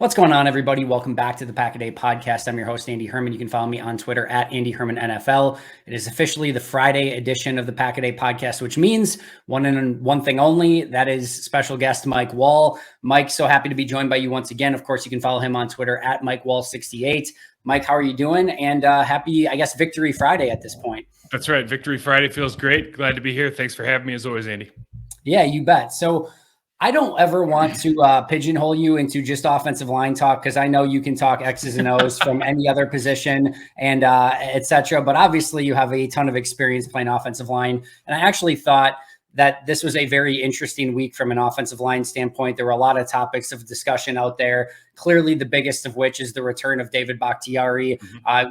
What's going on, everybody? Welcome back to the Pack-A-Day podcast. I'm your host, Andy Herman. You can follow me on Twitter at Andy Herman NFL. It is officially the Friday edition of the Pack-A-Day podcast, which means one thing only. That is special guest Mike Wahle. Mike, so happy to be joined by you once again. Of course, you can follow him on Twitter at Mike Wahle68. Mike, how are you doing? And happy, Victory Friday at this point. That's right. Victory Friday feels great. Glad to be here. Thanks for having me as always, Andy. Yeah, you bet. So I don't ever want to pigeonhole you into just offensive line talk, because I know you can talk X's and O's from any other position and et cetera. But obviously you have a ton of experience playing offensive line. And I actually thought that this was a very interesting week from an offensive line standpoint. There were a lot of topics of discussion out there. Clearly, the biggest of which is the return of David Bakhtiari.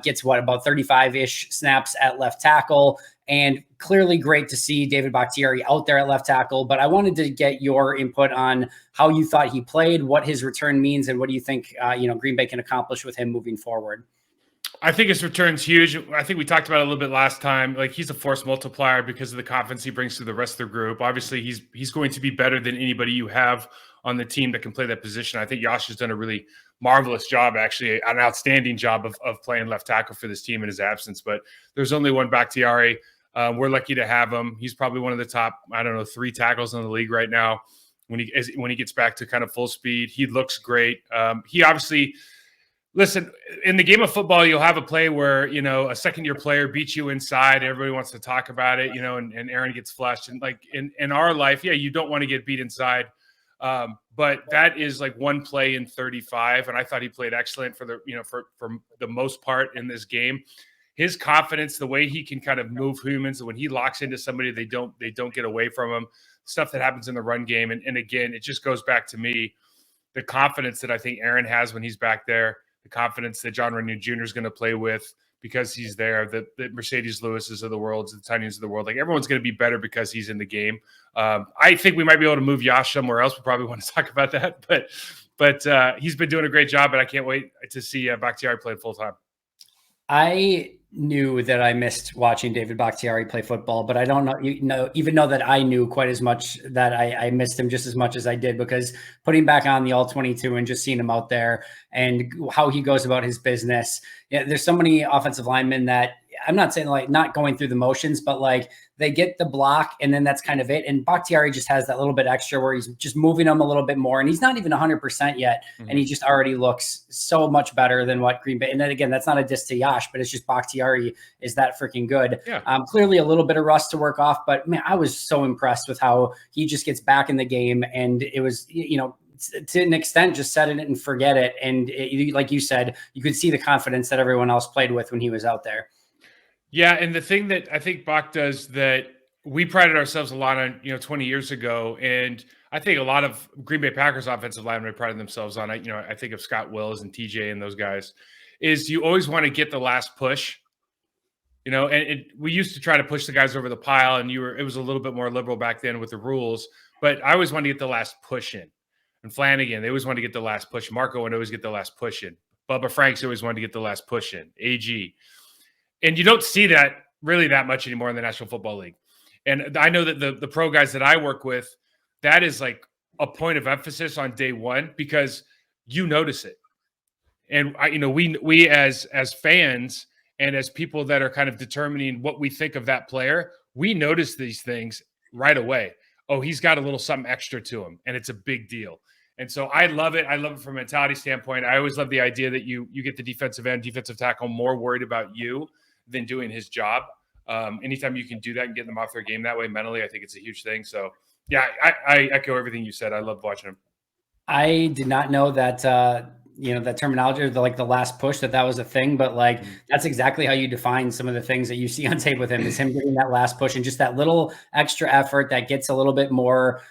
Gets about 35-ish snaps at left tackle. And clearly great to see David Bakhtiari out there at left tackle. But I wanted to get your input on how you thought he played, what his return means, and what do you think Green Bay can accomplish with him moving forward? I think his return's huge. I think we talked about it a little bit last time. Like, he's a force multiplier because of the confidence he brings to the rest of the group. Obviously, he's going to be better than anybody you have on the team that can play that position. I think Josh has done a really marvelous job, actually, an outstanding job of playing left tackle for this team in his absence. But there's only one Bakhtiari. We're lucky to have him. He's probably one of the top, 3 tackles in the league right now. When he gets back to kind of full speed, he looks great. He obviously, listen, in the game of football, you'll have a play where, a second-year player beats you inside. Everybody wants to talk about it, and Aaron gets flushed. And like in our life, yeah, you don't want to get beat inside. But that is like one play in 35. And I thought he played excellent for the most part in this game. His confidence, the way he can kind of move humans, when he locks into somebody, they don't get away from him. Stuff that happens in the run game. And again, it just goes back to me, the confidence that I think Aaron has when he's back there, the confidence that John Rennie Jr. is going to play with because he's there, the Mercedes Lewis's of the world, the Tinians of the world. Like, everyone's going to be better because he's in the game. I think we might be able to move Josh somewhere else. We probably want to talk about that. But he's been doing a great job, and I can't wait to see Bakhtiari play full time. I knew that I missed watching David Bakhtiari play football, but I don't even know that I knew quite as much that I missed him just as much as I did, because putting back on the All-22 and just seeing him out there and how he goes about his business. Yeah, there's so many offensive linemen that, I'm not saying like not going through the motions, but like they get the block and then that's kind of it. And Bakhtiari just has that little bit extra where he's just moving them a little bit more, and he's not even 100% yet. And he just already looks so much better than what Green Bay. And then again, that's not a diss to Yash, but it's just Bakhtiari is that freaking good. Yeah. Clearly a little bit of rust to work off, but man, I was so impressed with how he just gets back in the game. And it was, to an extent, just set it and forget it. And like you said, you could see the confidence that everyone else played with when he was out there. Yeah, and the thing that I think Bach does that we prided ourselves a lot on, 20 years ago, and I think a lot of Green Bay Packers offensive linemen prided themselves on it. I think of Scott Wills and TJ and those guys, is you always want to get the last push. And we used to try to push the guys over the pile, and it was a little bit more liberal back then with the rules, but I always wanted to get the last push in. And Flanagan, they always wanted to get the last push. Marco would always get the last push in. Bubba Franks always wanted to get the last push in. AG. And you don't see that really that much anymore in the National Football League. And I know that the pro guys that I work with, that is like a point of emphasis on day one, because you notice it. And we as fans and as people that are kind of determining what we think of that player, we notice these things right away. Oh, he's got a little something extra to him, and it's a big deal. And so I love it. I love it from a mentality standpoint. I always love the idea that you get the defensive end, defensive tackle more worried about you than doing his job. Anytime you can do that and get them off their game that way mentally, I think it's a huge thing. So yeah, I echo everything you said. I love watching him. I did not know that, that terminology, the last push, that was a thing, but like, that's exactly how you define some of the things that you see on tape with him, is him getting that last push and just that little extra effort that gets a little bit more,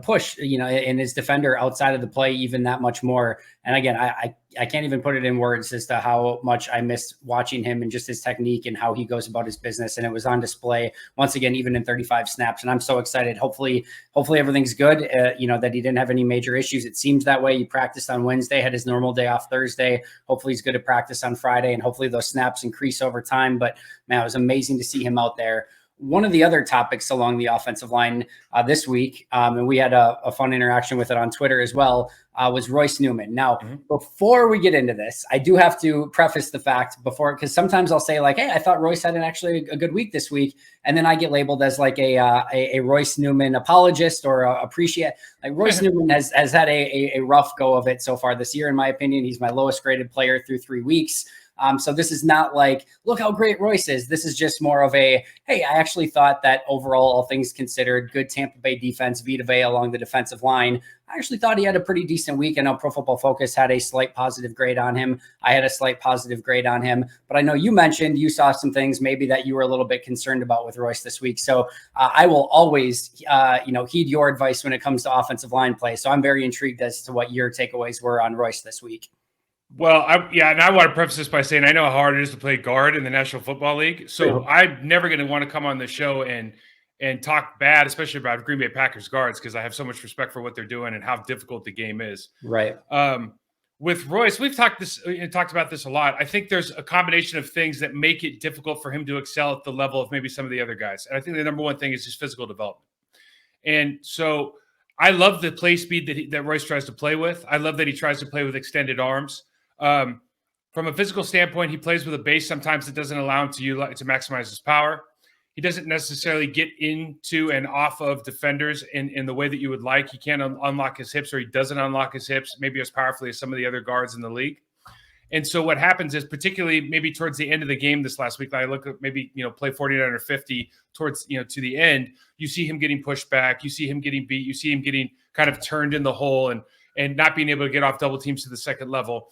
push, in his defender outside of the play, even that much more. And again, I can't even put it in words as to how much I missed watching him and just his technique and how he goes about his business. And it was on display once again, even in 35 snaps. And I'm so excited. Hopefully everything's good. That he didn't have any major issues. It seems that way. He practiced on Wednesday, had his normal day off Thursday. Hopefully he's good to practice on Friday, and hopefully those snaps increase over time. But man, it was amazing to see him out there. One of the other topics along the offensive line this week, and we had a fun interaction with it on Twitter as well, was Royce Newman. Now, before we get into this, I do have to preface the fact because sometimes I'll say like, hey, I thought Royce had actually a good week this week. And then I get labeled as like a Royce Newman apologist or appreciate. Like Royce Newman has had a rough go of it so far this year, in my opinion. He's my lowest graded player through 3 weeks. So this is not like, look how great Royce is. This is just more of a, hey, I actually thought that overall, all things considered, good Tampa Bay defense, Vita Vea along the defensive line. I actually thought he had a pretty decent week. I know Pro Football Focus had a slight positive grade on him. I had a slight positive grade on him. But I know you mentioned you saw some things maybe that you were a little bit concerned about with Royce this week. So I will always, heed your advice when it comes to offensive line play. So I'm very intrigued as to what your takeaways were on Royce this week. Well, and I want to preface this by saying I know how hard it is to play guard in the National Football League. So I'm never going to want to come on the show and talk bad, especially about Green Bay Packers guards, because I have so much respect for what they're doing and how difficult the game is. Right. With Royce, we've talked about this a lot. I think there's a combination of things that make it difficult for him to excel at the level of maybe some of the other guys. And I think the number one thing is his physical development. And so I love the play speed that Royce tries to play with. I love that he tries to play with extended arms. From a physical standpoint, he plays with a base sometimes that doesn't allow him to maximize his power. He doesn't necessarily get into and off of defenders in the way that you would like. He can't unlock his hips, or he doesn't unlock his hips maybe as powerfully as some of the other guards in the league. And so what happens is, particularly maybe towards the end of the game this last week, I look at maybe, play 49 or 50 towards, to the end, you see him getting pushed back. You see him getting beat. You see him getting kind of turned in the hole and not being able to get off double teams to the second level.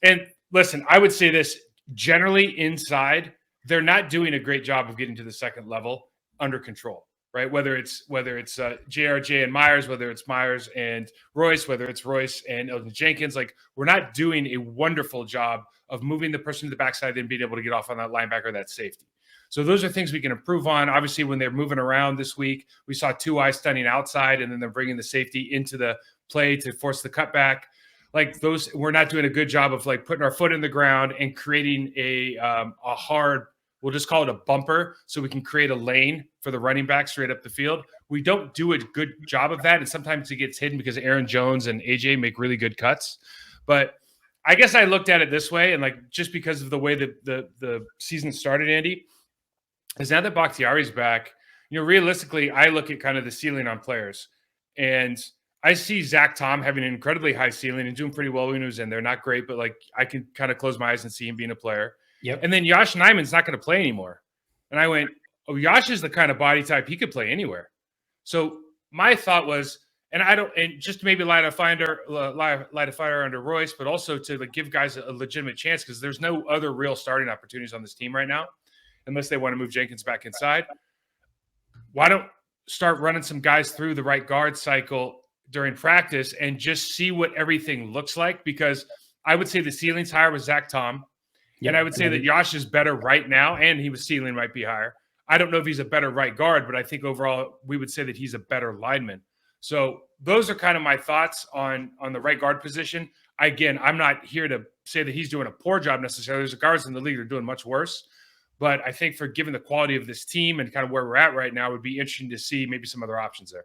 And listen, I would say this, generally inside, they're not doing a great job of getting to the second level under control, right? Whether it's JRJ and Myers, whether it's Myers and Royce, whether it's Royce and Elton Jenkins, like we're not doing a wonderful job of moving the person to the backside and being able to get off on that linebacker, that safety. So those are things we can improve on. Obviously, when they're moving around this week, we saw 2 eyes stunning outside, and then they're bringing the safety into the play to force the cutback. Like those, we're not doing a good job of like putting our foot in the ground and creating a hard, we'll just call it a bumper, so we can create a lane for the running back straight up the field. We don't do a good job of that, and sometimes it gets hidden because Aaron Jones and AJ make really good cuts. But I guess I looked at it this way, and like just because of the way that the season started, Andy, is now that Bakhtiari's back, realistically, I look at kind of the ceiling on players, and I see Zach Tom having an incredibly high ceiling and doing pretty well when he was in there. Not great, but like I can kind of close my eyes and see him being a player. Yep. And then Josh Nijman's not going to play anymore. And I went, oh, Josh is the kind of body type he could play anywhere. So my thought was, and just to maybe light a fire under Royce, but also to like give guys a legitimate chance, because there's no other real starting opportunities on this team right now, unless they want to move Jenkins back inside. Why don't start running some guys through the right guard cycle during practice and just see what everything looks like? Because I would say the ceiling's higher with Zach Tom. Yep. And I would say that Josh is better right now, and his ceiling might be higher. I don't know if he's a better right guard, but I think overall we would say that he's a better lineman. So those are kind of my thoughts on the right guard position. Again, I'm not here to say that he's doing a poor job necessarily. There's guards in the league that are doing much worse. But I think for given the quality of this team and kind of where we're at right now, it would be interesting to see maybe some other options there.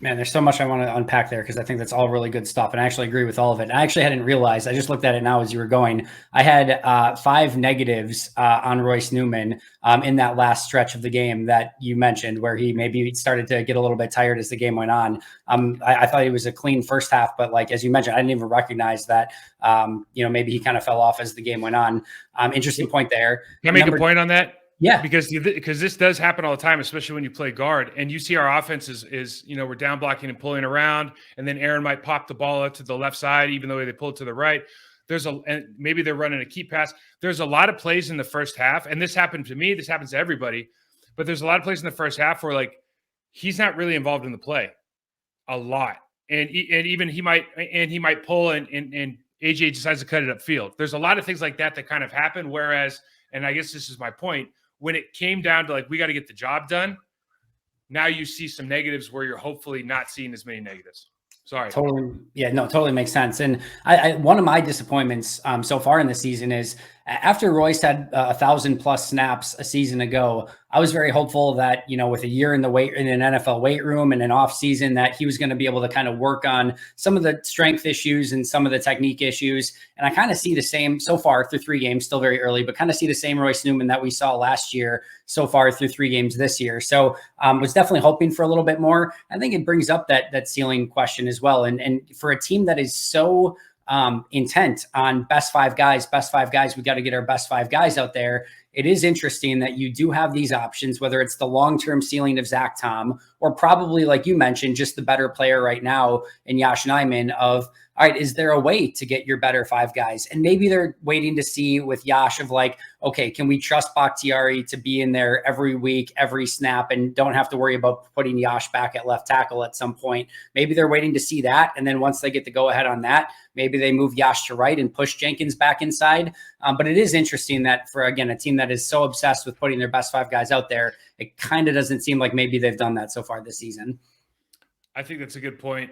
Man, there's so much I want to unpack there, because I think that's all really good stuff. And I actually agree with all of it. I actually hadn't realized, I just looked at it now as you were going. I had 5 negatives on Royce Newman in that last stretch of the game that you mentioned, where he maybe started to get a little bit tired as the game went on. I thought he was a clean first half, but like, as you mentioned, I didn't even recognize that, maybe he kind of fell off as the game went on. Interesting point there. Can I make a point on that? Yeah, because this does happen all the time, especially when you play guard, and you see our offense is we're down blocking and pulling around, and then Aaron might pop the ball up to the left side, even though they pull it to the right. And maybe they're running a keep pass. There's a lot of plays in the first half, and this happened to me. This happens to everybody, but there's a lot of plays in the first half where like he's not really involved in the play a lot, and even he might pull and AJ decides to cut it upfield. There's a lot of things like that kind of happen. Whereas, and I guess this is my point, when it came down to like, we got to get the job done, now you see some negatives where you're hopefully not seeing as many negatives. Sorry. Totally. Yeah, no, totally makes sense. And I one of my disappointments so far in the season is after Royce had 1,000+ snaps a season ago, I was very hopeful that, with a year in an NFL weight room and an off season, that he was going to be able to kind of work on some of the strength issues and some of the technique issues. And I kind of see the same so far through 3 games, still very early, but kind of see the same Royce Newman that we saw last year so far through 3 games this year. So was definitely hoping for a little bit more. I think it brings up that ceiling question as well. And for a team that is so intent on best 5 guys, we got to get our best 5 guys out there. It is interesting that you do have these options, whether it's the long-term ceiling of Zach Tom, or probably, like you mentioned, just the better player right now in Yosh Nijman of, all right, is there a way to get your better 5 guys? And maybe they're waiting to see with Yosh of like, okay, can we trust Bakhtiari to be in there every week, every snap, and don't have to worry about putting Yosh back at left tackle at some point? Maybe they're waiting to see that. And then once they get the go ahead on that, maybe they move Yosh to right and push Jenkins back inside. But it is interesting that for, again, a team that is so obsessed with putting their best 5 guys out there, it kind of doesn't seem like maybe they've done that so far this season. I think that's a good point.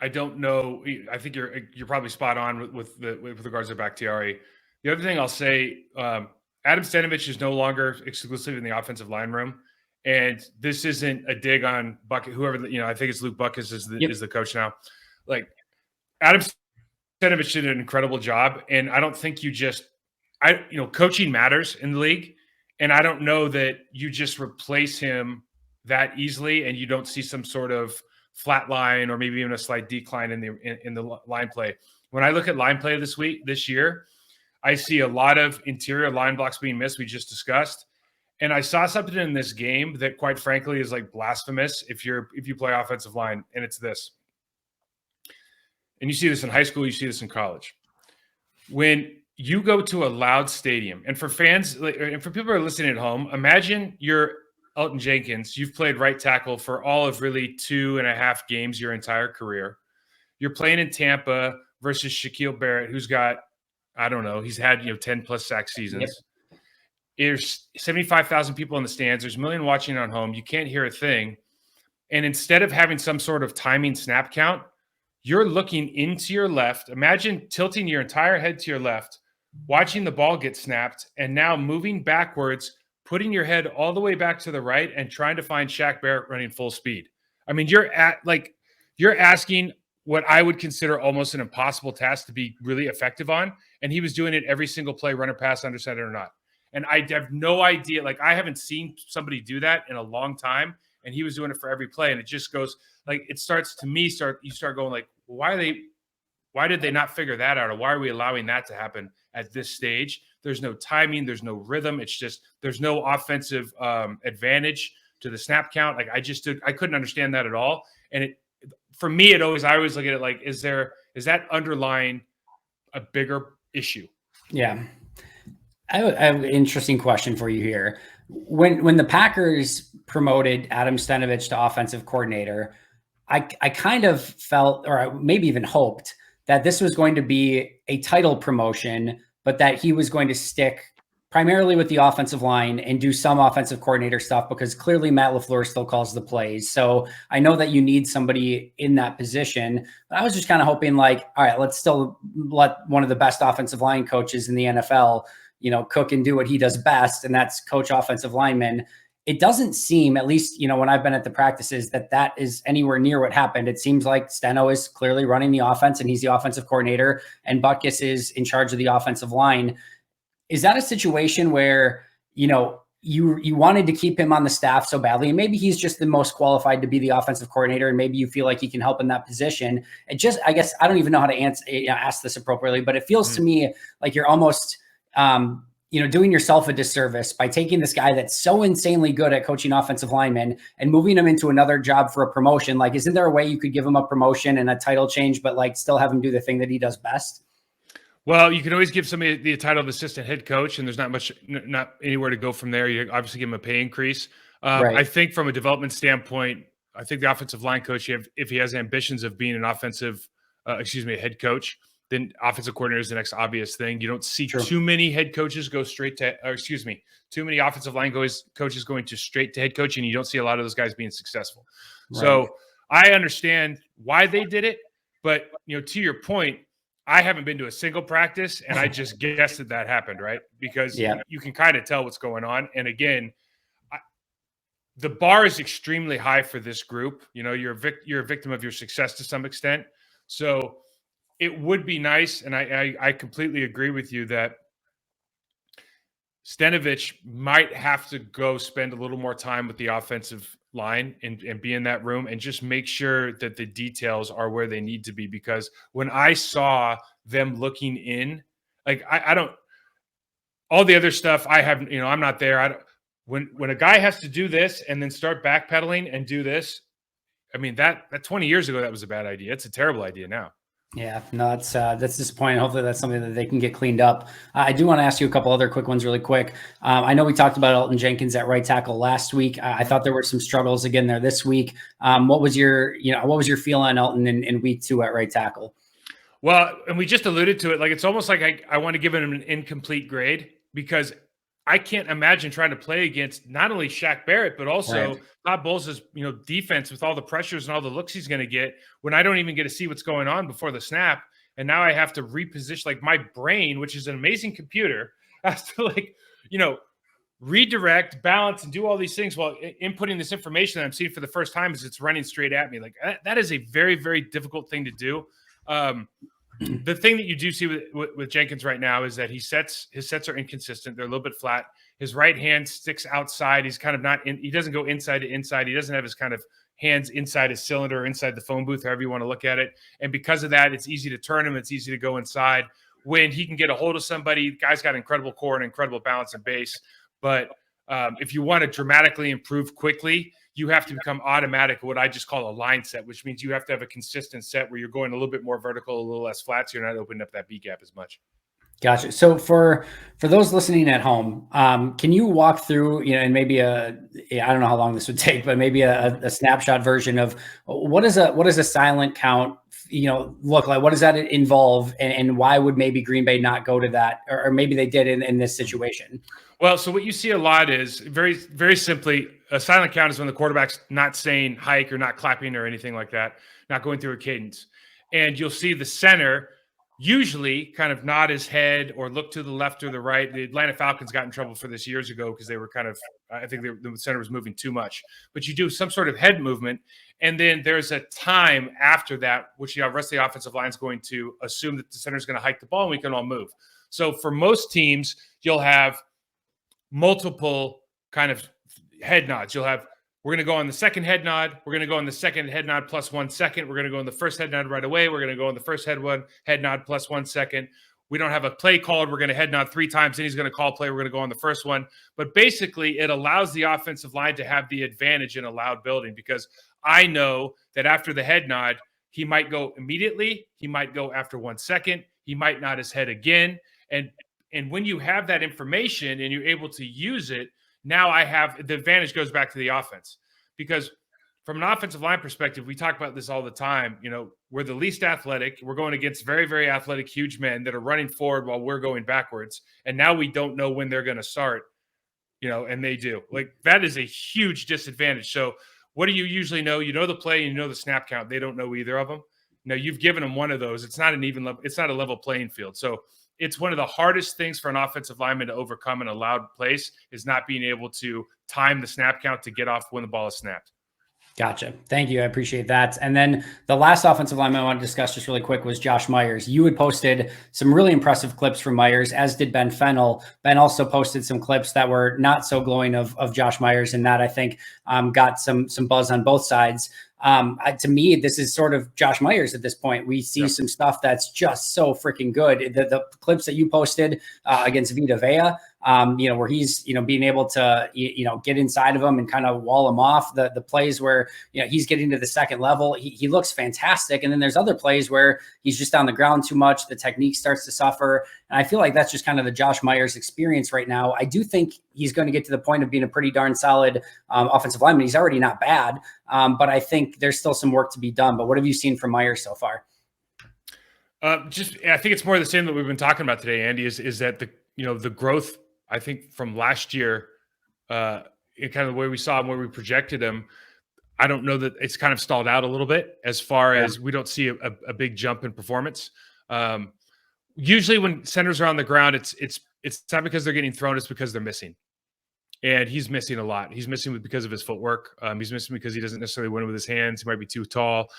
I don't know. I think you're probably spot on with regards to Bakhtiari. The other thing I'll say, Adam Stenavich is no longer exclusively in the offensive line room, and this isn't a dig on Bucket. Whoever I think it's Luke Buckus is the coach now. Like Adam Stenavich did an incredible job, and I don't think coaching matters in the league, and I don't know that you just replace him that easily, and you don't see some sort of flat line or maybe even a slight decline in the line play. When I look at line play this year, I see a lot of interior line blocks being missed. We just discussed, and I saw something in this game that, quite frankly, is like blasphemous if you play offensive line, and it's this. And you see this in high school, you see this in college. When you go to a loud stadium, and for fans, and for people who are listening at home, imagine you're Elton Jenkins. You've played right tackle for all of really 2.5 games your entire career. You're playing in Tampa versus Shaquille Barrett, who's got, I don't know, he's had 10+ sack seasons. Yep. There's 75,000 people in the stands. There's 1 million watching on home. You can't hear a thing. And instead of having some sort of timing snap count, you're looking into your left. Imagine tilting your entire head to your left, watching the ball get snapped, and now moving backwards, putting your head all the way back to the right and trying to find Shaq Barrett running full speed. I mean, you're asking what I would consider almost an impossible task to be really effective on. And he was doing it every single play, runner pass, under center or not. And I have no idea. Like, I haven't seen somebody do that in a long time. And he was doing it for every play. And it just goes like, you start going like, why did they not figure that out? Or why are we allowing that to happen at this stage? There's no timing. There's no rhythm. It's just, there's no offensive advantage to the snap count. Like I couldn't understand that at all. And for me, I always look at it like, is that underlying a bigger issue? Yeah. I have an interesting question for you here. When the Packers promoted Adam Stenavich to offensive coordinator, I kind of felt, or maybe even hoped, that this was going to be a title promotion, but that he was going to stick primarily with the offensive line and do some offensive coordinator stuff, because clearly Matt LaFleur still calls the plays. So I know that you need somebody in that position, but I was just kind of hoping like, all right, let's still let one of the best offensive line coaches in the NFL, cook and do what he does best. And that's coach offensive linemen. It doesn't seem, at least, when I've been at the practices, that is anywhere near what happened. It seems like Steno is clearly running the offense and he's the offensive coordinator, and Butkus is in charge of the offensive line. Is that a situation where, you wanted to keep him on the staff so badly, and maybe he's just the most qualified to be the offensive coordinator, and maybe you feel like he can help in that position? I guess I don't even know how to ask this appropriately, but it feels to me like you're almost, doing yourself a disservice by taking this guy that's so insanely good at coaching offensive linemen and moving him into another job for a promotion. Like, isn't there a way you could give him a promotion and a title change, but like still have him do the thing that he does best? Well, you can always give somebody the title of assistant head coach, and there's not anywhere to go from there. You obviously give him a pay increase. Right. I think from a development standpoint, I think the offensive line coach, if he has ambitions of being a head coach, then offensive coordinator is the next obvious thing. You don't see too many head coaches go straight to, too many offensive line coaches going to straight to head coaching. You don't see a lot of those guys being successful. Right. So I understand why they did it, but to your point, I haven't been to a single practice, and I just guessed that happened, right? Because you can kind of tell what's going on. And again, the bar is extremely high for this group. You're a victim of your success to some extent. So it would be nice, and I completely agree with you that Stenavich might have to go spend a little more time with the offensive line and be in that room and just make sure that the details are where they need to be. Because when I saw them looking in, like I don't, all the other stuff I have, I'm not there. When a guy has to do this and then start backpedaling and do this, I mean, that 20 years ago, that was a bad idea. It's a terrible idea now. Yeah, no, that's disappointing. Hopefully that's something that they can get cleaned up. I do want to ask you a couple other quick ones really quick. I know we talked about Elton Jenkins at right tackle last week. I thought there were some struggles again there this week. What was your feel on Elton in week 2 at right tackle? Well, and we just alluded to it. Like, it's almost like I want to give him an incomplete grade because I can't imagine trying to play against not only Shaq Barrett, but also Todd Bowles' defense with all the pressures and all the looks he's going to get when I don't even get to see what's going on before the snap. And now I have to reposition, like, my brain, which is an amazing computer, has to redirect, balance, and do all these things while inputting this information that I'm seeing for the first time as it's running straight at me. Like, that is a very, very difficult thing to do. The thing that you do see with Jenkins right now is that his sets are inconsistent. They're a little bit flat. His right hand sticks outside. He's kind of he doesn't go inside to inside. He doesn't have his kind of hands inside his cylinder or inside the phone booth, however you want to look at it. And because of that, it's easy to turn him. It's easy to go inside. When he can get a hold of somebody, the guy's got incredible core and incredible balance and base. But if you want to dramatically improve quickly, you have to become automatic, what I just call a line set, which means you have to have a consistent set where you're going a little bit more vertical, a little less flat, so you're not opening up that B gap as much. Gotcha. So for those listening at home, can you walk through, and maybe I don't know how long this would take, but maybe a snapshot version of what does a silent count, look like? What does that involve, and why would maybe Green Bay not go to that, or maybe they did in this situation? Well, so what you see a lot is very, very simply, a silent count is when the quarterback's not saying hike or not clapping or anything like that, not going through a cadence. And you'll see the center usually kind of nod his head or look to the left or the right. The Atlanta Falcons got in trouble for this years ago because they were I think the center was moving too much. But you do some sort of head movement, and then there's a time after that, which the rest of the offensive line is going to assume that the center is going to hike the ball and we can all move. So for most teams, you'll have multiple kind of head nods. You'll have, we're going to go on the second head nod. We're going to go on the second head nod plus 1 second. We're going to go on the first head nod right away. We're going to go on the first head nod plus 1 second. We don't have a play called. We're going to head nod 3 times. Then he's going to call play. We're going to go on the first one. But basically, it allows the offensive line to have the advantage in a loud building, because I know that after the head nod, he might go immediately. He might go after 1 second. He might nod his head again. And when you have that information and you're able to use it, now the advantage goes back to the offense. Because from an offensive line perspective, we talk about this all the time. We're the least athletic. We're going against very, very athletic, huge men that are running forward while we're going backwards. And now we don't know when they're going to start, and they do. Like, that is a huge disadvantage. So what do you usually know? You know the play and you know the snap count. They don't know either of them. Now, you've given them one of those. It's not it's not a level playing field. So it's one of the hardest things for an offensive lineman to overcome in a loud place, is not being able to time the snap count to get off when the ball is snapped. Gotcha. Thank you. I appreciate that. And then the last offensive lineman I want to discuss just really quick was Josh Myers. You had posted some really impressive clips from Myers, as did Ben Fennell. Ben also posted some clips that were not so glowing of Josh Myers, and that I think got some buzz on both sides. To me, this is sort of Josh Myers at this point. We see some stuff that's just so freaking good. The clips that you posted against Vita Vea, where he's, being able to, get inside of him and kind of wall him off. The plays where, he's getting to the second level, he looks fantastic. And then there's other plays where he's just on the ground too much. The technique starts to suffer. And I feel like that's just kind of the Josh Myers experience right now. I do think he's going to get to the point of being a pretty darn solid offensive lineman. He's already not bad, but I think there's still some work to be done. But what have you seen from Myers so far? I think it's more the same that we've been talking about today, Andy, is that the growth, I think, from last year, in kind of the way we saw him, where we projected him, I don't know that it's kind of stalled out a little bit as far as we don't see a big jump in performance. Usually when centers are on the ground, it's not because they're getting thrown, it's because they're missing. And he's missing a lot. He's missing because of his footwork. He's missing because he doesn't necessarily win with his hands. He might be too tall.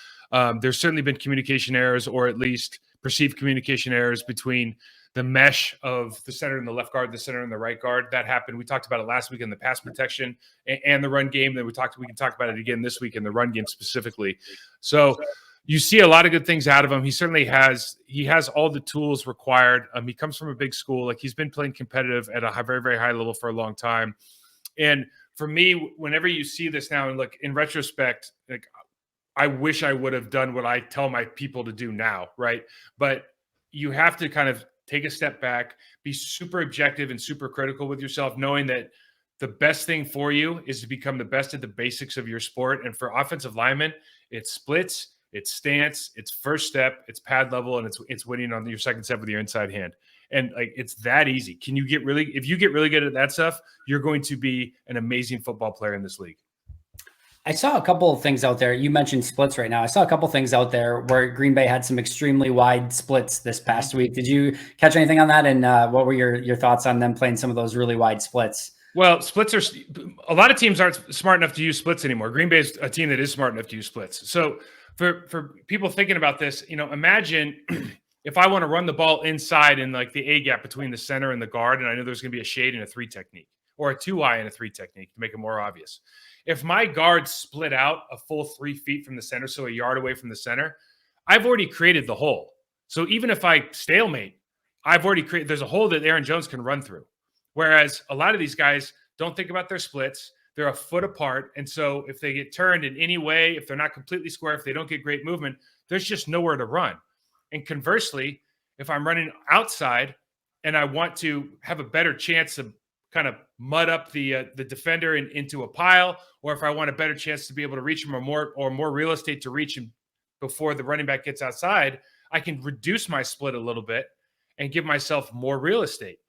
There's certainly been communication errors, or at least perceived communication errors between the mesh of the center and the left guard, the center and the right guard. That happened. We talked about it last week in the pass protection and the run game. Then we can talk about it again this week in the run game specifically. So you see a lot of good things out of him. He certainly has. He has all the tools required. He comes from a big school. Like, he's been playing competitive at a very, very high level for a long time. And for me, whenever you see this now, and look, in retrospect, like, I wish I would have done what I tell my people to do now, right? But you have to kind of take a step back, be super objective and super critical with yourself, knowing that the best thing for you is to become the best at the basics of your sport. And for offensive linemen, it's splits, it's stance, it's first step, it's pad level, and it's winning on your second step with your inside hand. And like, it's that easy. If you get really good at that stuff, you're going to be an amazing football player in this league. I saw a couple of things out there. You mentioned splits right now. I saw a couple of things out there where Green Bay had some extremely wide splits this past week. Did you catch anything on that? And what were your thoughts on them playing some of those really wide splits? Well, splits are – a lot of teams aren't smart enough to use splits anymore. Green Bay is a team that is smart enough to use splits. So for people thinking about this, imagine if I want to run the ball inside in like the A gap between the center and the guard, and I know there's going to be a shade and a 3 technique, or a 2-eye and a 3 technique to make it more obvious. If my guard split out a full 3 feet from the center, so a yard away from the center, I've already created the hole. So even if I stalemate, I've already created – there's a hole that Aaron Jones can run through. Whereas a lot of these guys don't think about their splits. They're a foot apart. And so if they get turned in any way, if they're not completely square, if they don't get great movement, there's just nowhere to run. And conversely, if I'm running outside and I want to have a better chance of kind of mud up the defender into a pile, or if I want a better chance to be able to reach him, or more real estate to reach him before the running back gets outside, I can reduce my split a little bit and give myself more real estate.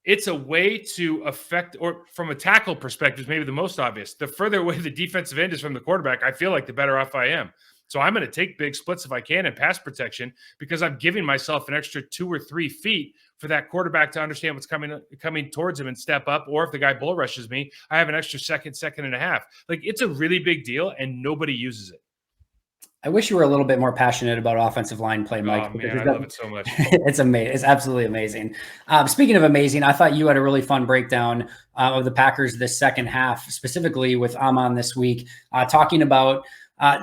It's a way to affect, or from a tackle perspective, maybe the most obvious. The further away the defensive end is from the quarterback, I feel like the better off I am. So I'm going to take big splits if I can in pass protection, because I'm giving myself an extra 2 or 3 feet for that quarterback to understand what's coming towards him and step up. Or if the guy bull rushes me, I have an extra second and a half. Like, it's a really big deal, and nobody uses it. I wish you were a little bit more passionate about offensive line play, Mike. Oh, man, I love it so much. It's amazing. It's absolutely amazing. Speaking of amazing, I thought you had a really fun breakdown of the Packers this second half, specifically with Amon this week, talking about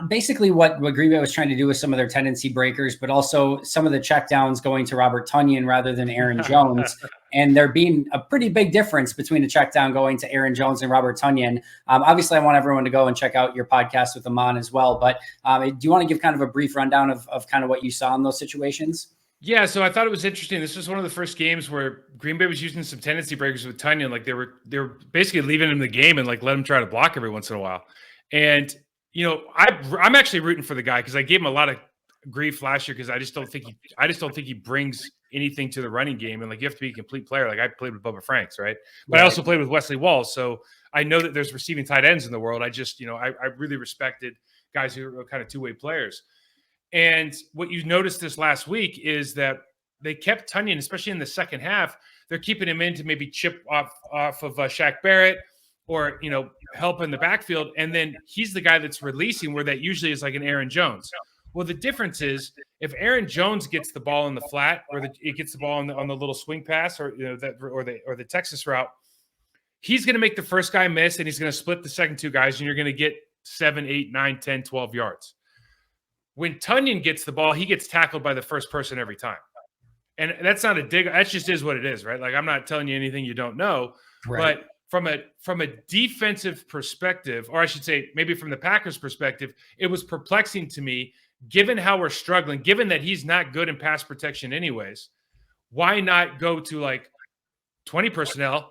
basically what Green Bay was trying to do with some of their tendency breakers, but also some of the checkdowns going to Robert Tonyan rather than Aaron Jones. And there being a pretty big difference between a check down going to Aaron Jones and Robert Tonyan. Obviously, I want everyone to go and check out your podcast with Amon as well. But do you want to give kind of a brief rundown of kind of what you saw in those situations? Yeah, so I thought it was interesting. This was one of the first games where Green Bay was using some tendency breakers with Tonyan. Like, they were basically leaving him the game and like let him try to block every once in a while. And I'm actually rooting for the guy, because I gave him a lot of grief last year because I just don't think he brings anything to the running game. And like, you have to be a complete player. Like, I played with Bubba Franks, right? But I also played with Wesley Walls, so I know that there's receiving tight ends in the world. I just, I really respected guys who are kind of two-way players. And what you noticed this last week is that they kept Tonyan, especially in the second half. They're keeping him in to maybe chip off of Shaq Barrett, or, help in the backfield. And then he's the guy that's releasing, where that usually is like an Aaron Jones. Well, the difference is, if Aaron Jones gets the ball in the flat, or it gets the ball on the little swing pass, or the Texas route, he's going to make the first guy miss, and he's going to split the second 2 guys, and you're going to get 7, 8, 9, 10, 12 yards. When Tonyan gets the ball, he gets tackled by the first person every time. And that's not a dig. That just is what it is, right? Like, I'm not telling you anything you don't know. Right. But from a defensive perspective, or I should say maybe from the Packers perspective, it was perplexing to me, given how we're struggling, given that he's not good in pass protection anyways. Why not go to like 20 personnel,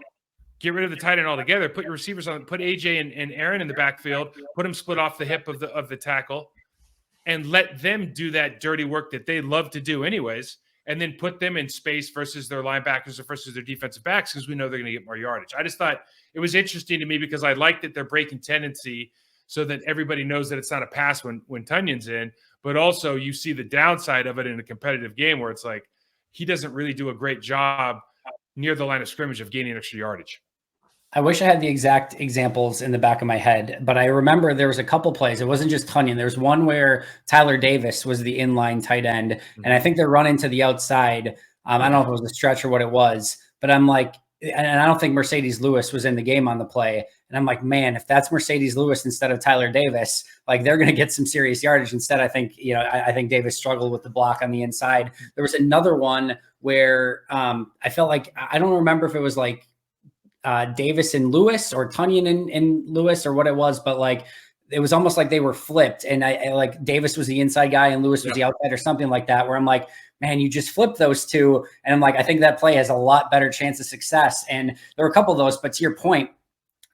get rid of the tight end altogether, put your receivers on, put AJ and Aaron in the backfield, put them split off the hip of the tackle, and let them do that dirty work that they love to do anyways, and then put them in space versus their linebackers or versus their defensive backs, because we know they're going to get more yardage. I just thought it was interesting to me, because I like that they're breaking tendency so that everybody knows that it's not a pass when Tonyan's in, but also you see the downside of it in a competitive game where it's like, he doesn't really do a great job near the line of scrimmage of gaining extra yardage. I wish I had the exact examples in the back of my head, but I remember there was a couple plays. It wasn't just Tunyon. There was one where Tyler Davis was the inline tight end, and I think they're running to the outside. I don't know if it was a stretch or what it was, but I'm like, and I don't think Mercedes Lewis was in the game on the play. And I'm like, man, if that's Mercedes Lewis instead of Tyler Davis, like they're going to get some serious yardage. Instead, I think, I think Davis struggled with the block on the inside. There was another one where I felt like, I don't remember if it was like Davis and Lewis or Tunyon and Lewis or what it was, but like, it was almost like they were flipped. And I like Davis was the inside guy and Lewis was the outside or something like that, where I'm like, man, you just flip those two. And I'm like, I think that play has a lot better chance of success. And there were a couple of those, but to your point,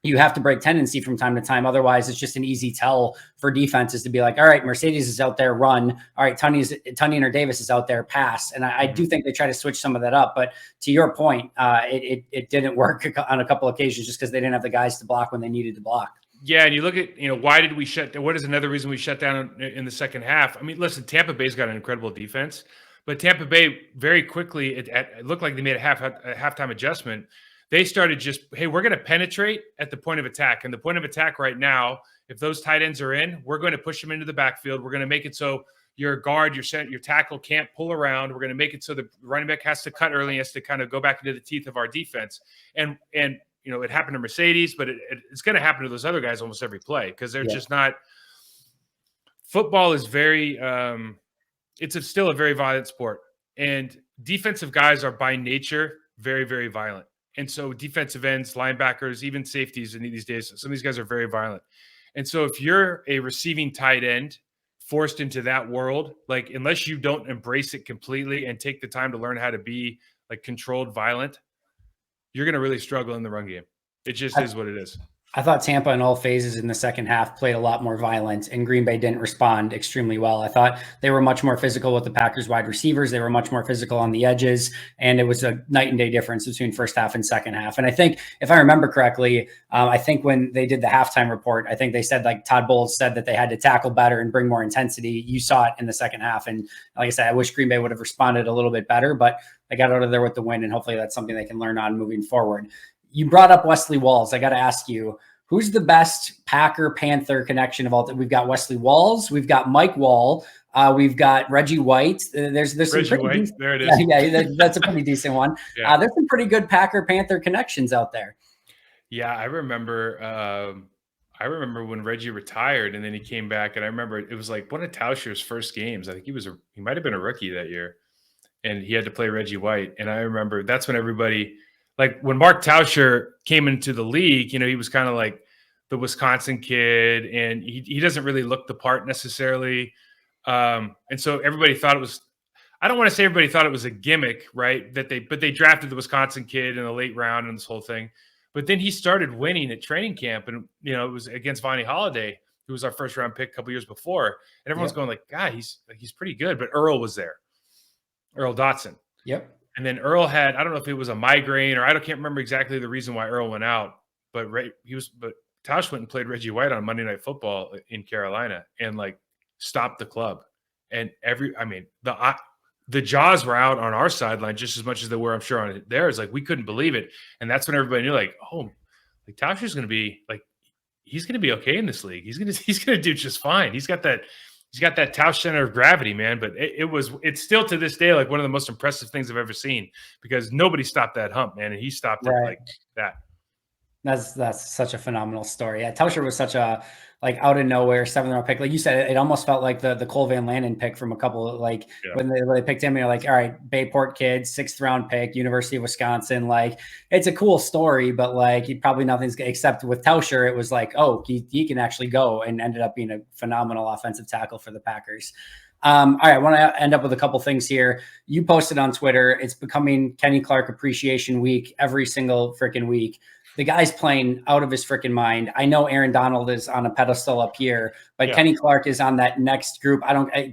you have to break tendency from time to time. Otherwise, it's just an easy tell for defenses to be like, all right, Mercedes is out there, run. All right, Tunyon or Davis is out there, pass. And I do think they try to switch some of that up. But to your point, it didn't work on a couple of occasions just because they didn't have the guys to block when they needed to block. Yeah, and you look at, why did we shut down? What is another reason we shut down in the second half? I mean, listen, Tampa Bay's got an incredible defense, but Tampa Bay very quickly, it looked like they made a halftime adjustment. They started just, hey, we're going to penetrate at the point of attack. And the point of attack right now, if those tight ends are in, we're going to push them into the backfield. We're going to make it so your guard, your tackle can't pull around. We're going to make it so the running back has to cut early, and has to kind of go back into the teeth of our defense. And it happened to Mercedes, but it's going to happen to those other guys almost every play because they're just not – football is very it's still a very violent sport. And defensive guys are by nature very, very violent. And so defensive ends, linebackers, even safeties in these days, some of these guys are very violent. And so if you're a receiving tight end forced into that world, like unless you don't embrace it completely and take the time to learn how to be like controlled violent, you're going to really struggle in the run game. It just is what it is. I thought Tampa in all phases in the second half played a lot more violent, and Green Bay didn't respond extremely well. I thought they were much more physical with the Packers wide receivers. They were much more physical on the edges, and it was a night and day difference between first half and second half. And I think, if I remember correctly, I think when they did the halftime report, I think they said, like Todd Bowles said, that they had to tackle better and bring more intensity. You saw it in the second half. And like I said, I wish Green Bay would have responded a little bit better, but they got out of there with the win, and hopefully that's something they can learn on moving forward. You brought up Wesley Walls. I got to ask you, who's the best Packer-Panther connection of all time? We've got Wesley Walls. We've got Mike Wahle. We've got Reggie White. There's Reggie White. There it is. Yeah, that's a pretty decent one. Yeah. There's some pretty good Packer-Panther connections out there. Yeah, I remember when Reggie retired and then he came back, and I remember it was like one of Tauscher's first games. I think he might have been a rookie that year, and he had to play Reggie White. And I remember that's when everybody, like when Mark Tauscher came into the league, he was kind of like the Wisconsin kid, and he doesn't really look the part necessarily. And so everybody thought it was, I don't want to say everybody thought it was a gimmick, right? But they drafted the Wisconsin kid in the late round and this whole thing. But then he started winning at training camp, and it was against Vonnie Holliday, who was our first round pick a couple years before. And everyone's going like, God, he's pretty good. But Earl was there, Earl Dotson. Yep. And then Earl had, I don't know if it was a migraine or can't remember exactly the reason why Earl went out, but Tausch went and played Reggie White on Monday Night Football in Carolina and like stopped the club. And the jaws were out on our sideline just as much as they were, I'm sure, on theirs. Like we couldn't believe it. And that's when everybody knew, like, oh, like Tauscher's going to be like, he's going to be okay in this league. He's going to do just fine. He's got that Tausch center of gravity, man. But it's still to this day like one of the most impressive things I've ever seen, because nobody stopped that hump, man, and he stopped it like that. That's such a phenomenal story. Yeah, Tauscher was such a like out of nowhere 7th round pick. Like you said, it almost felt like the Cole Van Landen pick from a couple of when they picked him. You're like, all right, Bayport kid, 6th round pick, University of Wisconsin. Like it's a cool story, but like he probably nothing's except with Tauscher. It was like, oh, he can actually go, and ended up being a phenomenal offensive tackle for the Packers. All right, I want to end up with a couple things here. You posted on Twitter, it's becoming Kenny Clark Appreciation Week every single freaking week. The guy's playing out of his freaking mind. I know Aaron Donald is on a pedestal up here, but Kenny Clark is on that next group.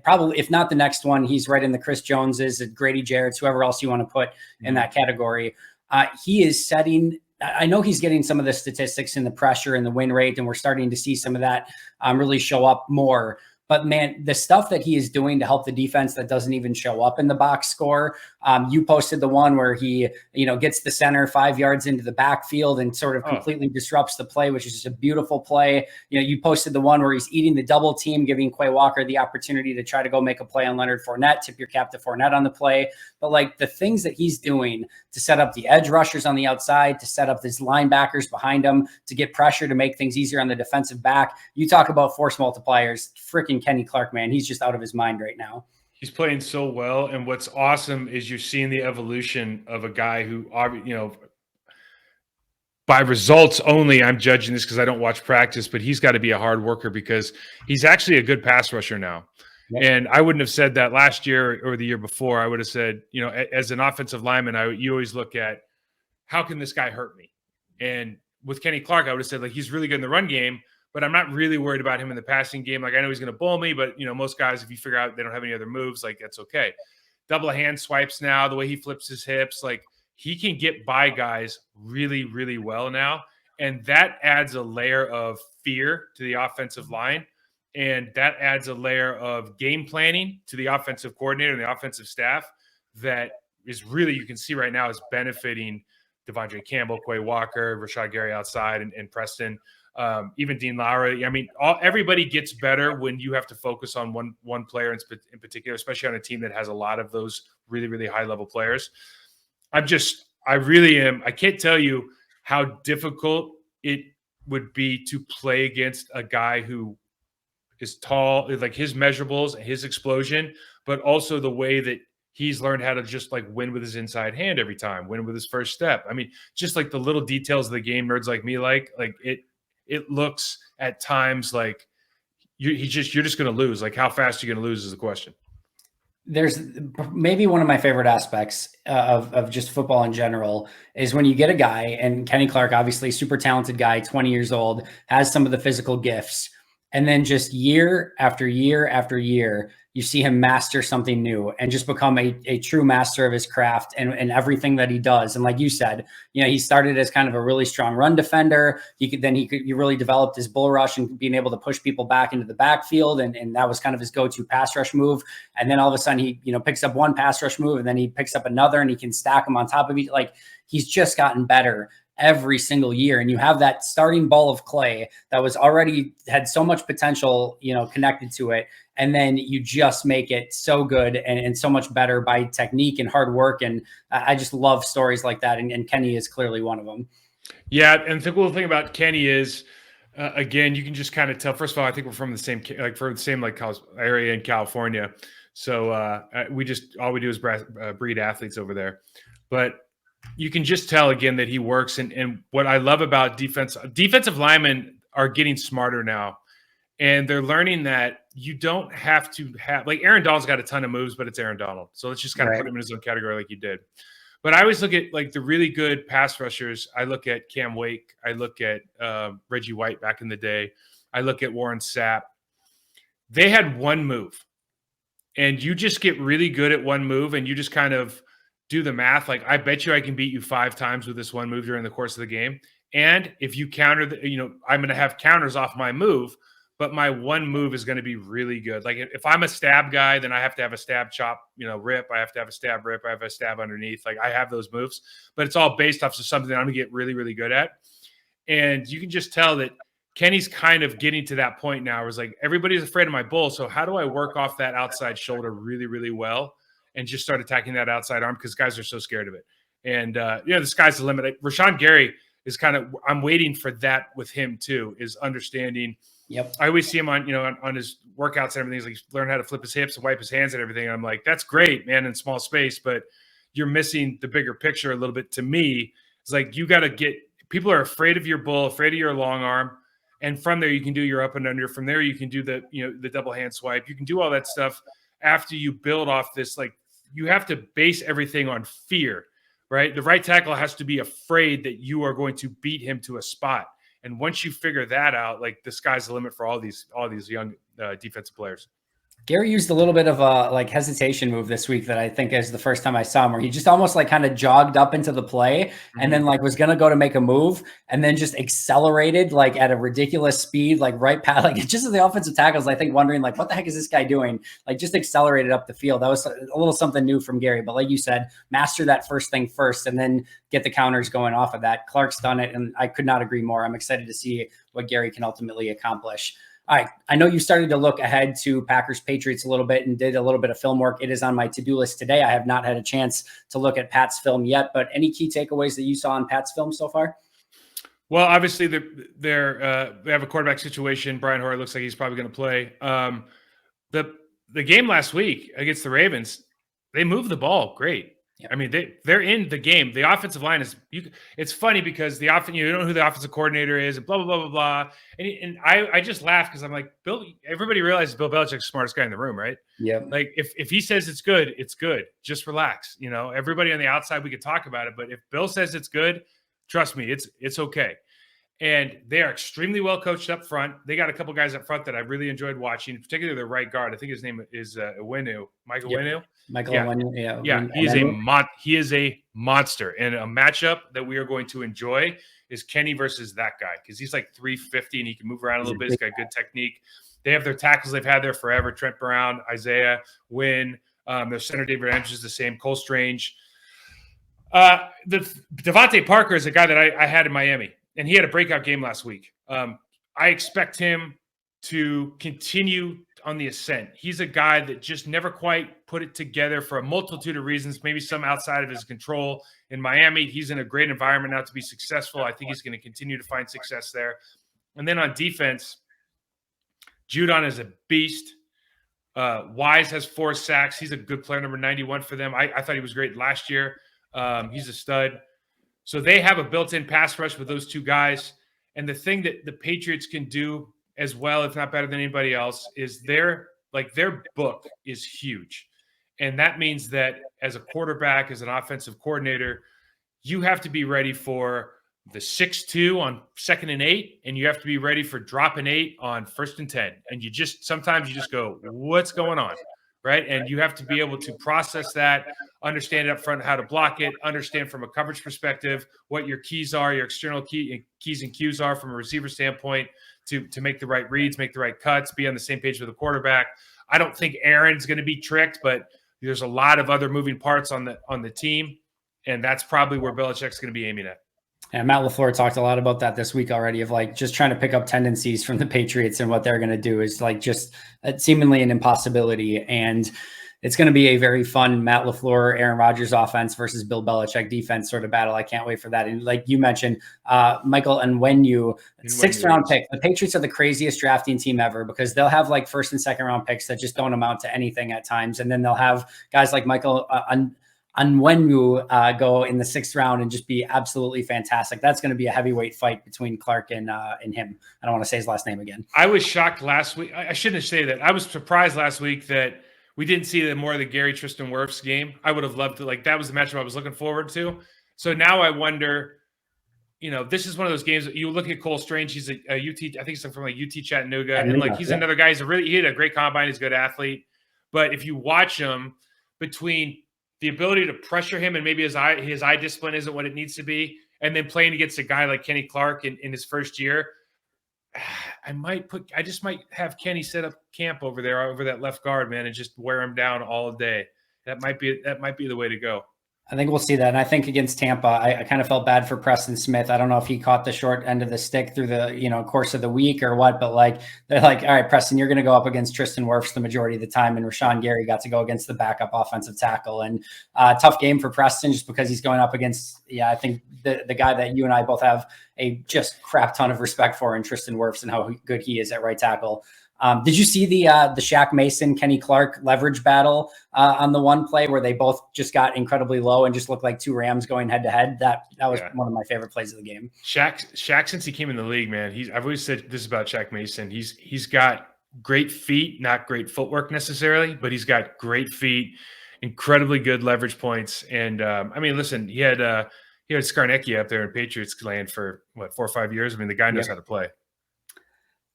Probably, if not the next one, he's right in the Chris Joneses, Grady Jarrett's, whoever else you want to put in that category. He is setting, I know he's getting some of the statistics and the pressure and the win rate, and we're starting to see some of that really show up more. But man, the stuff that he is doing to help the defense that doesn't even show up in the box score. You posted the one where he, gets the center 5 yards into the backfield and sort of completely disrupts the play, which is just a beautiful play. You posted the one where he's eating the double team, giving Quay Walker the opportunity to try to go make a play on Leonard Fournette, tip your cap to Fournette on the play. But like the things that he's doing to set up the edge rushers on the outside, to set up his linebackers behind him, to get pressure, to make things easier on the defensive back. You talk about force multipliers, freaking Kenny Clark, man. He's just out of his mind right now. He's playing so well. And what's awesome is you're seeing the evolution of a guy who, by results only, I'm judging this because I don't watch practice, but he's got to be a hard worker because he's actually a good pass rusher now. Yep. And I wouldn't have said that last year or the year before. I would have said, as an offensive lineman, you always look at how can this guy hurt me? And with Kenny Clark, I would have said, like, he's really good in the run game, but I'm not really worried about him in the passing game. Like, I know he's going to bull me, but, most guys, if you figure out they don't have any other moves, like, that's okay. Double hand swipes now, the way he flips his hips, like, he can get by guys really, really well now. And that adds a layer of fear to the offensive line. And that adds a layer of game planning to the offensive coordinator and the offensive staff that is really, you can see right now, is benefiting Devondre Campbell, Quay Walker, Rashad Gary outside, and Preston. Even Dean Lowry. I mean, everybody gets better when you have to focus on one player in particular, especially on a team that has a lot of those really, really high-level players. I really am. I can't tell you how difficult it would be to play against a guy who is tall, like his measurables, his explosion, but also the way that he's learned how to just like win with his inside hand every time, win with his first step. I mean, just like the little details of the game nerds like me like it looks at times like you're just going to lose. Like, how fast are you going to lose is the question. There's maybe one of my favorite aspects of just football in general is when you get a guy, and Kenny Clark, obviously super talented guy, 20 years old, has some of the physical gifts. And then just year after year after year, you see him master something new and just become a true master of his craft and everything that he does. And like you said, he started as kind of a really strong run defender. He really developed his bull rush and being able to push people back into the backfield. And that was kind of his go-to pass rush move. And then all of a sudden he, picks up one pass rush move and then he picks up another and he can stack them on top of each. Like, he's just gotten better every single year. And you have that starting ball of clay that was already had so much potential, connected to it. And then you just make it so good and so much better by technique and hard work. And I just love stories like that. And Kenny is clearly one of them. Yeah. And the cool thing about Kenny is, again, you can just kind of tell, first of all, I think we're from the same, area in California. So all we do is breed athletes over there. But you can just tell again that he works. And what I love about defensive linemen are getting smarter now. And they're learning that you don't have to have, like, Aaron Donald's got a ton of moves, but it's Aaron Donald. So let's just kind of put him in his own category like you did. But I always look at like the really good pass rushers. I look at Cam Wake. I look at Reggie White back in the day. I look at Warren Sapp. They had one move. And you just get really good at one move and you just kind of do the math. Like, I bet you I can beat you 5 times with this one move during the course of the game. And if you counter, I'm going to have counters off my move, but my one move is going to be really good. Like, if I'm a stab guy, then I have to have a stab chop, rip. I have to have a stab rip. I have a stab underneath. Like, I have those moves, but it's all based off of something that I'm going to get really, really good at. And you can just tell that Kenny's kind of getting to that point now where it's like, everybody's afraid of my bull. So how do I work off that outside shoulder really, really well and just start attacking that outside arm? Because guys are so scared of it. And, the sky's the limit. Rashawn Gary is I'm waiting for that with him too, is understanding. Yep. I always see him on his workouts and everything. He's like, learn how to flip his hips and wipe his hands and everything. And I'm like, that's great, man, in small space, but you're missing the bigger picture a little bit. To me, it's like, you got to people are afraid of your bull, afraid of your long arm. And from there, you can do your up and under. From there, you can do the double hand swipe. You can do all that stuff after you build off this. Like, you have to base everything on fear, right? The right tackle has to be afraid that you are going to beat him to a spot. And once you figure that out, like, the sky's the limit for all these young defensive players. Gary used a little bit of a like hesitation move this week that I think is the first time I saw him, where he just almost like kind of jogged up into the play and then like was gonna go to make a move and then just accelerated like at a ridiculous speed, like right past like just as the offensive tackles, I think wondering like what the heck is this guy doing? Like just accelerated up the field. That was a little something new from Gary. But like you said, master that first thing first and then get the counters going off of that. Clark's done it, and I could not agree more. I'm excited to see what Gary can ultimately accomplish. All right. I know you started to look ahead to Packers-Patriots a little bit and did a little bit of film work. It is on my to-do list today. I have not had a chance to look at Pat's film yet, but any key takeaways that you saw on Pat's film so far? Well, obviously they have a quarterback situation. Brian Hoyer looks like he's probably going to play. The game last week against the Ravens, they moved the ball great. Yeah. I mean, they're in the game. The offensive line is it's funny because you don't know who the offensive coordinator is and blah, blah, blah, blah, blah. And I just laugh because I'm like, everybody realizes Bill Belichick's the smartest guy in the room, right? Yeah. Like if he says it's good, it's good. Just relax. Everybody on the outside, we could talk about it. But if Bill says it's good, trust me, it's okay. And they are extremely well coached up front. They got a couple guys up front that I really enjoyed watching, particularly their right guard. I think his name is Michael Iwenu. Michael Iwenu, yeah. He is a monster. And a matchup that we are going to enjoy is Kenny versus that guy, because he's like 350 and he can move around a little bit. He's got good technique. They have their tackles they've had there forever: Trent Brown, Isaiah Wynn. Their center David Andrews is the same. Cole Strange. The Devontae Parker is a guy that I had in Miami, and he had a breakout game last week. I expect him to continue on the ascent. He's a guy that just never quite put it together for a multitude of reasons, maybe some outside of his control. In Miami, he's in a great environment now to be successful. I think he's going to continue to find success there. And then on defense, Judon is a beast. Wise has 4 sacks. He's a good player, number 91 for them. I thought he was great last year. He's a stud. So they have a built-in pass rush with those two guys. And the thing that the Patriots can do as well, if not better than anybody else, is their book is huge. And that means that as a quarterback, as an offensive coordinator, you have to be ready for the 6-2 on 2nd and 8, and you have to be ready for dropping 8 on 1st and 10. And sometimes you just go, what's going on? Right. And you have to be able to process that, understand it up front, how to block it, understand from a coverage perspective what your keys are, your external keys and cues are from a receiver standpoint to make the right reads, make the right cuts, be on the same page with the quarterback. I don't think Aaron's going to be tricked, but there's a lot of other moving parts on the team. And that's probably where Belichick's going to be aiming at. And Matt LaFleur talked a lot about that this week already, of like just trying to pick up tendencies from the Patriots, and what they're going to do is like just seemingly an impossibility. And it's going to be a very fun Matt LaFleur, Aaron Rodgers offense versus Bill Belichick defense sort of battle. I can't wait for that. And like you mentioned, Michael Onwenu, 6th round pick. The Patriots are the craziest drafting team ever, because they'll have like 1st and 2nd round picks that just don't amount to anything at times. And then they'll have guys like Michael Onwenu go in the 6th round and just be absolutely fantastic. That's going to be a heavyweight fight between Clark and him. I don't want to say his last name again. I was shocked last week. I shouldn't say that. I was surprised last week that we didn't see more of the Gary Tristan Wirfs game. I would have loved to. Like, that was the matchup I was looking forward to. So now I wonder, this is one of those games that you look at Cole Strange. He's a UT, I think he's from like UT Chattanooga. And like, he's another guy. He had a great combine. He's a good athlete. But if you watch him, between the ability to pressure him and maybe his eye discipline isn't what it needs to be, and then playing against a guy like Kenny Clark in his first year, I just might have Kenny set up camp over that left guard, man, and just wear him down all day. That might be the way to go. I think we'll see that. And I think against Tampa, I kind of felt bad for Preston Smith. I don't know if he caught the short end of the stick through the, course of the week or what, but like, they're like, all right, Preston, you're going to go up against Tristan Wirfs the majority of the time. And Rashawn Gary got to go against the backup offensive tackle, and tough game for Preston just because he's going up against, I think the guy that you and I both have a just crap ton of respect for in Tristan Wirfs and how good he is at right tackle. Did you see the Shaq Mason, Kenny Clark leverage battle on the one play where they both just got incredibly low and just looked like two Rams going head to head? That was one of my favorite plays of the game. Shaq, since he came in the league, man, I've always said this about Shaq Mason. He's got great feet, not great footwork necessarily, but he's got great feet, incredibly good leverage points. And listen, he had Skarnecki up there in Patriots land for 4 or 5 years. I mean, the guy knows how to play.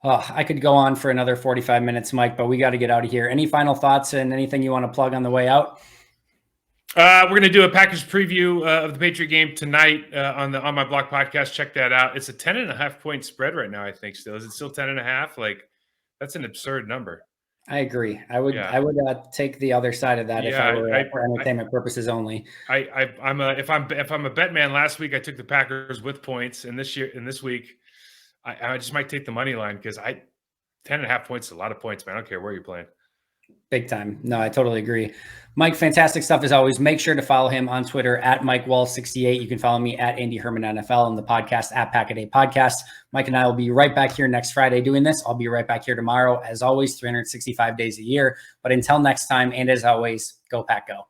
Oh, I could go on for another 45 minutes, Mike, but we got to get out of here. Any final thoughts and anything you want to plug on the way out? We're going to do a Packers preview of the Patriot game tonight on my block podcast. Check that out. It's a 10.5 point spread right now. I think still is it still 10.5? Like that's an absurd number. I agree. I would take the other side of that if I were for entertainment purposes only. If I'm a bet man. Last week I took the Packers with points, and this week I just might take the money line because 10.5 points is a lot of points, man. I don't care where you're playing. Big time. No, I totally agree. Mike, fantastic stuff as always. Make sure to follow him on Twitter at Mike Wahle 68. You can follow me at Andy Herman NFL and the podcast at Pack a Day Podcast. Mike and I will be right back here next Friday doing this. I'll be right back here tomorrow. As always, 365 days a year. But until next time, and as always, go Pack Go.